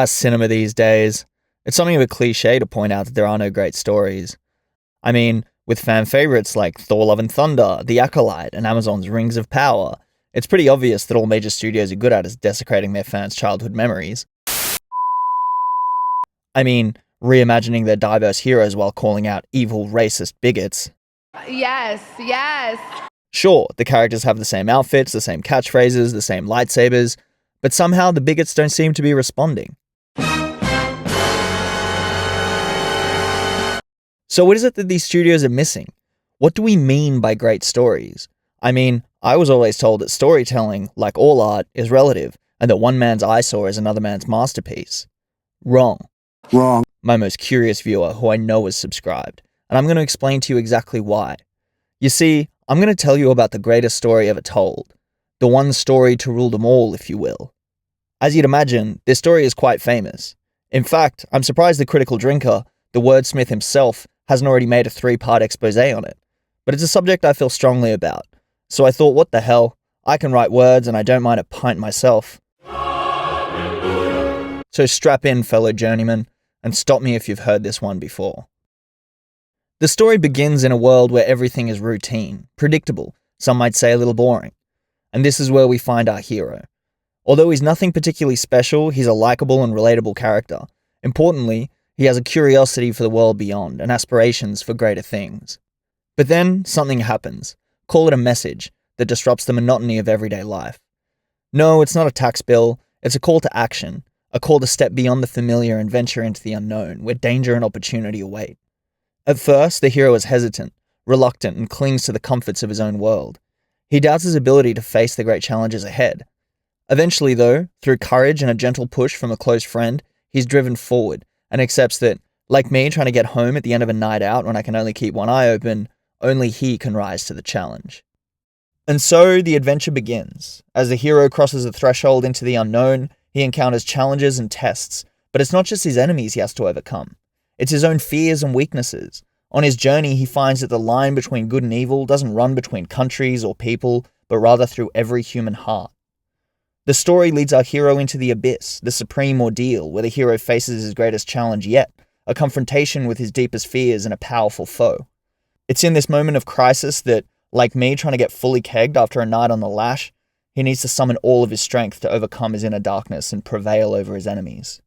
Cinema these days. It's something of a cliche to point out that there are no great stories. I mean, with fan favorites like Thor Love and Thunder, The Acolyte, and Amazon's Rings of Power, it's pretty obvious that all major studios are good at is desecrating their fans' childhood memories. I mean, reimagining their diverse heroes while calling out evil, racist bigots. Yes, yes. Sure, the characters have the same outfits, the same catchphrases, the same lightsabers, but somehow the bigots don't seem to be responding. So what is it that these studios are missing? What do we mean by great stories? I mean, I was always told that storytelling, like all art, is relative, and that one man's eyesore is another man's masterpiece. Wrong. Wrong. My most curious viewer, who I know is subscribed, and I'm going to explain to you exactly why. You see, I'm going to tell you about the greatest story ever told. The one story to rule them all, if you will. As you'd imagine, this story is quite famous. In fact, I'm surprised the critical drinker, the wordsmith himself, hasn't already made a 3-part expose on it. But it's a subject I feel strongly about. So I thought, what the hell? I can write words and I don't mind a pint myself. So strap in, fellow journeymen, and stop me if you've heard this one before. The story begins in a world where everything is routine, predictable, some might say a little boring. And this is where we find our hero. Although he's nothing particularly special, he's a likable and relatable character. Importantly, he has a curiosity for the world beyond and aspirations for greater things. But then, something happens. Call it a message that disrupts the monotony of everyday life. No, it's not a tax bill, it's a call to action, a call to step beyond the familiar and venture into the unknown, where danger and opportunity await. At first, the hero is hesitant, reluctant, and clings to the comforts of his own world. He doubts his ability to face the great challenges ahead. Eventually, though, through courage and a gentle push from a close friend, he's driven forward and accepts that, like me trying to get home at the end of a night out when I can only keep one eye open, only he can rise to the challenge. And so the adventure begins. As the hero crosses the threshold into the unknown, he encounters challenges and tests, but it's not just his enemies he has to overcome. It's his own fears and weaknesses. On his journey, he finds that the line between good and evil doesn't run between countries or people, but rather through every human heart. The story leads our hero into the abyss, the supreme ordeal, where the hero faces his greatest challenge yet, a confrontation with his deepest fears and a powerful foe. It's in this moment of crisis that, like me trying to get fully kegged after a night on the lash, he needs to summon all of his strength to overcome his inner darkness and prevail over his enemies.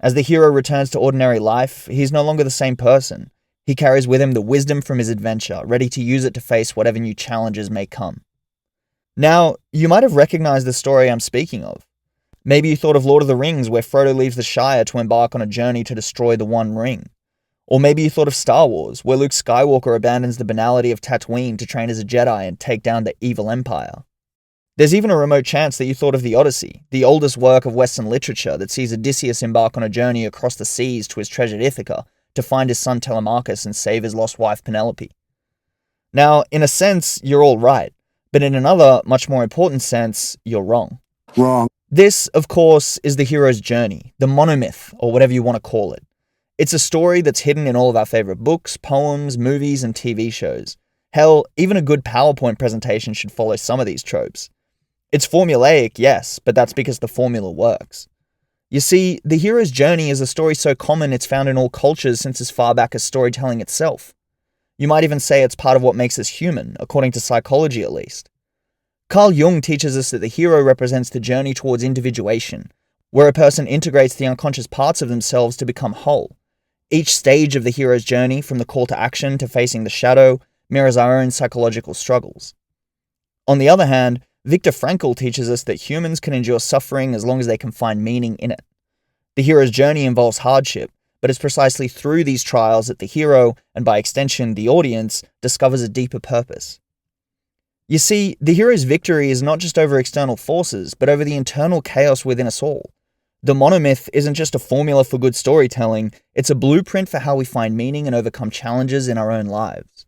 As the hero returns to ordinary life, he's no longer the same person. He carries with him the wisdom from his adventure, ready to use it to face whatever new challenges may come. Now, you might have recognized the story I'm speaking of. Maybe you thought of Lord of the Rings, where Frodo leaves the Shire to embark on a journey to destroy the One Ring. Or maybe you thought of Star Wars, where Luke Skywalker abandons the banality of Tatooine to train as a Jedi and take down the evil Empire. There's even a remote chance that you thought of the Odyssey, the oldest work of Western literature that sees Odysseus embark on a journey across the seas to his treasured Ithaca to find his son Telemachus and save his lost wife Penelope. Now, in a sense, you're all right, but in another, much more important sense, you're wrong. Wrong. This, of course, is the hero's journey, the monomyth, or whatever you want to call it. It's a story that's hidden in all of our favorite books, poems, movies, and TV shows. Hell, even a good PowerPoint presentation should follow some of these tropes. It's formulaic, yes, but that's because the formula works. You see, the hero's journey is a story so common it's found in all cultures since as far back as storytelling itself. You might even say it's part of what makes us human, according to psychology at least. Carl Jung teaches us that the hero represents the journey towards individuation, where a person integrates the unconscious parts of themselves to become whole. Each stage of the hero's journey, from the call to action to facing the shadow, mirrors our own psychological struggles. On the other hand, Viktor Frankl teaches us that humans can endure suffering as long as they can find meaning in it. The hero's journey involves hardship, but it's precisely through these trials that the hero, and by extension the audience, discovers a deeper purpose. You see, the hero's victory is not just over external forces, but over the internal chaos within us all. The monomyth isn't just a formula for good storytelling, it's a blueprint for how we find meaning and overcome challenges in our own lives.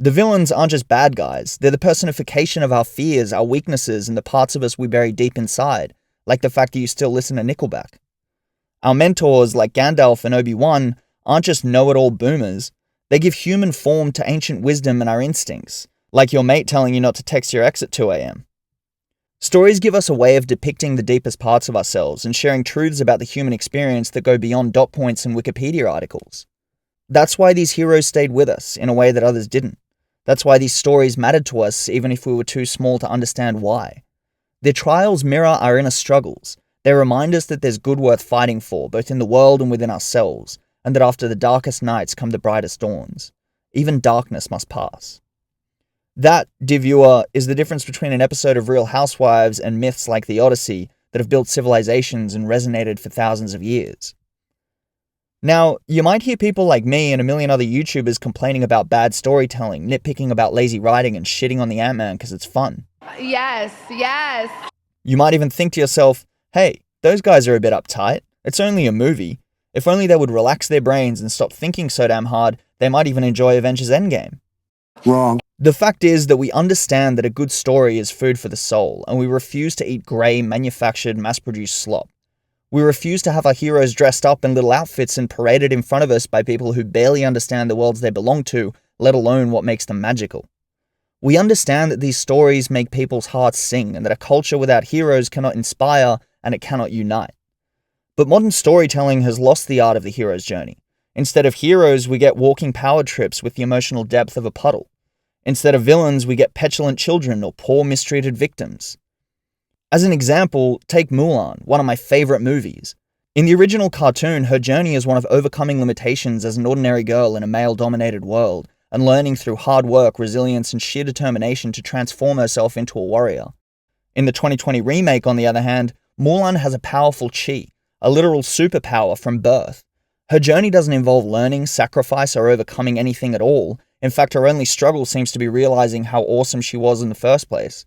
The villains aren't just bad guys, they're the personification of our fears, our weaknesses, and the parts of us we bury deep inside, like the fact that you still listen to Nickelback. Our mentors, like Gandalf and Obi-Wan, aren't just know-it-all boomers, they give human form to ancient wisdom and our instincts, like your mate telling you not to text your ex at 2 a.m. Stories give us a way of depicting the deepest parts of ourselves and sharing truths about the human experience that go beyond dot points and Wikipedia articles. That's why these heroes stayed with us in a way that others didn't. That's why these stories mattered to us even if we were too small to understand why. Their trials mirror our inner struggles. They remind us that there's good worth fighting for, both in the world and within ourselves, and that after the darkest nights come the brightest dawns. Even darkness must pass. That, dear viewer, is the difference between an episode of Real Housewives and myths like the Odyssey that have built civilizations and resonated for thousands of years. Now, you might hear people like me and a million other YouTubers complaining about bad storytelling, nitpicking about lazy writing, and shitting on the Ant-Man because it's fun. Yes, yes. You might even think to yourself, hey, those guys are a bit uptight. It's only a movie. If only they would relax their brains and stop thinking so damn hard, they might even enjoy Avengers Endgame. Wrong. The fact is that we understand that a good story is food for the soul, and we refuse to eat grey, manufactured, mass-produced slop. We refuse to have our heroes dressed up in little outfits and paraded in front of us by people who barely understand the worlds they belong to, let alone what makes them magical. We understand that these stories make people's hearts sing, and that a culture without heroes cannot inspire and it cannot unite. But modern storytelling has lost the art of the hero's journey. Instead of heroes, we get walking power trips with the emotional depth of a puddle. Instead of villains, we get petulant children or poor mistreated victims. As an example, take Mulan, one of my favorite movies. In the original cartoon, her journey is one of overcoming limitations as an ordinary girl in a male-dominated world, and learning through hard work, resilience, and sheer determination to transform herself into a warrior. In the 2020 remake, on the other hand, Mulan has a powerful chi, a literal superpower from birth. Her journey doesn't involve learning, sacrifice, or overcoming anything at all. In fact, her only struggle seems to be realizing how awesome she was in the first place.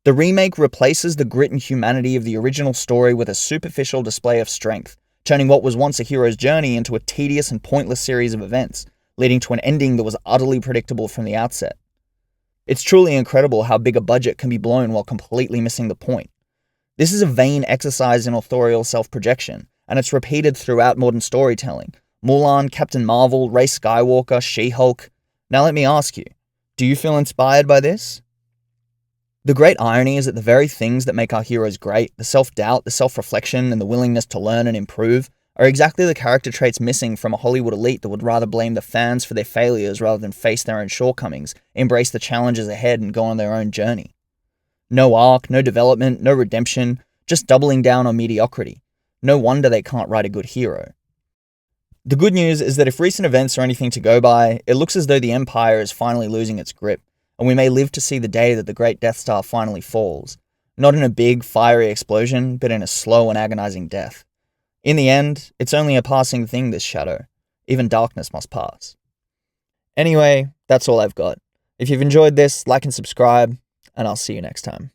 The remake replaces the grit and humanity of the original story with a superficial display of strength, turning what was once a hero's journey into a tedious and pointless series of events, leading to an ending that was utterly predictable from the outset. It's truly incredible how big a budget can be blown while completely missing the point. This is a vain exercise in authorial self-projection, and it's repeated throughout modern storytelling. Mulan, Captain Marvel, Rey Skywalker, She-Hulk. Now let me ask you, do you feel inspired by this? The great irony is that the very things that make our heroes great, the self-doubt, the self-reflection, and the willingness to learn and improve, are exactly the character traits missing from a Hollywood elite that would rather blame the fans for their failures rather than face their own shortcomings, embrace the challenges ahead, and go on their own journey. No arc, no development, no redemption, just doubling down on mediocrity. No wonder they can't write a good hero. The good news is that if recent events are anything to go by, it looks as though the Empire is finally losing its grip, and we may live to see the day that the Great Death Star finally falls, not in a big, fiery explosion, but in a slow and agonizing death. In the end, it's only a passing thing, this shadow. Even darkness must pass. Anyway, that's all I've got. If you've enjoyed this, like and subscribe, and I'll see you next time.